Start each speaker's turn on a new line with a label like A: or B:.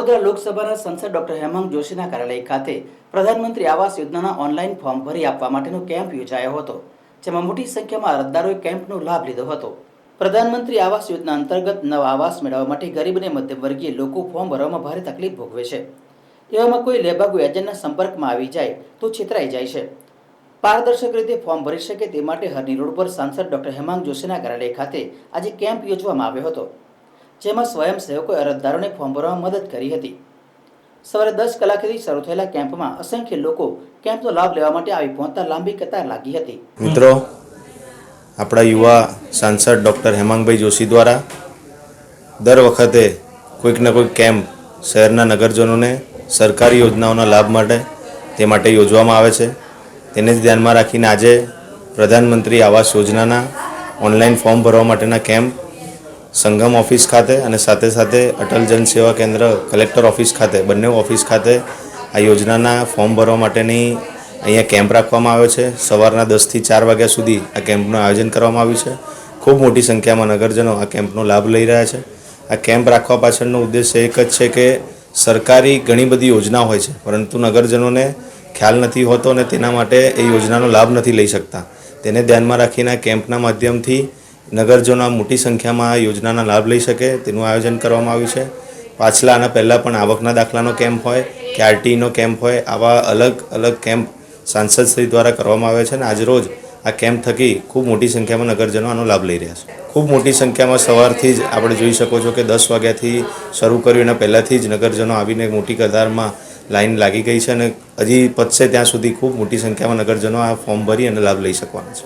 A: વડોદરા લોકસભાના સાંસદ ડોક્ટર હેમાંગ જોશીના કાર્યાલય ખાતે પ્રધાનમંત્રી આવાસ યોજનાના ઓનલાઈન ફોર્મ ભરી આપવા માટેનો કેમ્પ યોજાયો હતો, જેમાં મોટી સંખ્યામાં અરજદારોએ કેમ્પનો લાભ લીધો હતો। પ્રધાનમંત્રી આવાસ યોજના અંતર્ગત નવા આવાસ મેળવવા માટે ગરીબ અને મધ્યમવર્ગીય લોકો ફોર્મ ભરવામાં ભારે તકલીફ ભોગવે છે। એવામાં કોઈ લેભાગુ એજન્ટના સંપર્કમાં આવી જાય તો છેતરાઈ જાય છે। પારદર્શક રીતે ફોર્મ ભરી શકે તે માટે હરની રોડ પર સાંસદ ડોક્ટર હેમાંગ જોશીના કાર્યાલય ખાતે આજે કેમ્પ યોજવામાં આવ્યો હતો, જેમાં સ્વયંસેવકોએ અરજદારોને ફોર્મ ભરવામાં મદદ કરી હતી। સવારે 10 કલાકથી શરૂ થયેલા કેમ્પમાં અસંખ્ય લોકો કેમ્પનો લાભ લેવા માટે આવી પહોંચતા લાંબી કતાર લાગી હતી।
B: મિત્રો, આપણા યુવા સાંસદ ડૉક્ટર હેમાંગભાઈ જોશી દ્વારા દર વખતે કોઈકના કોઈક કેમ્પ શહેરના નગરજનોને સરકારી યોજનાઓના લાભ માટે યોજવામાં આવે છે। તેને જ ધ્યાનમાં રાખીને આજે પ્રધાનમંત્રી આવાસ યોજનાના ઓનલાઈન ફોર્મ ભરવા માટેના કેમ્પ સંગમ ઓફિસ ખાતે અને સાથે સાથે અટલ જન સેવા કેન્દ્ર કલેક્ટર ઓફિસ ખાતે બંને ઓફિસ ખાતે આ યોજનાના ફોર્મ ભરવા માટેની અહીંયા કેમ્પ રાખવામાં આવ્યો છે। સવારના 10 થી 4 વાગ્યા સુધી આ કેમ્પનું આયોજન કરવામાં આવ્યું છે। ખૂબ મોટી સંખ્યામાં નગરજનો આ કેમ્પનો લાભ લઈ રહ્યા છે। આ કેમ્પ રાખવા પાછળનો ઉદ્દેશ્ય એક જ છે કે સરકારી ઘણી બધી યોજના હોય છે, પરંતુ નગરજનોને ખ્યાલ નથી હોતો અને તેના માટે એ યોજનાનો લાભ નથી લઈ શકતા। તેને ધ્યાનમાં રાખીને કેમ્પના માધ્યમથી નગરજનો મોટી સંખ્યામાં આ યોજનાના લાભ લઈ શકે તેનું આયોજન કરવામાં આવ્યું છે। પાછલા આના પહેલાં પણ આવકના દાખલાનો કેમ્પ હોય કે આરટીઈનો કેમ્પ હોય, આવા અલગ અલગ કેમ્પ સાંસદશ્રી દ્વારા કરવામાં આવે છે અને આજરોજ આ કેમ્પ થકી ખૂબ મોટી સંખ્યામાં નગરજનો આનો લાભ લઈ રહ્યા છે। ખૂબ મોટી સંખ્યામાં સવારથી જ આપણે જોઈ શકો છો કે 10 વાગ્યાથી શરૂ કર્યું એના પહેલાંથી જ નગરજનો આવીને મોટી કતારમાં લાઈન લાગી ગઈ છે અને હજી પતશે ત્યાં સુધી ખૂબ મોટી સંખ્યામાં નગરજનો આ ફોર્મ ભરી અને લાભ લઈ શકવાના છે।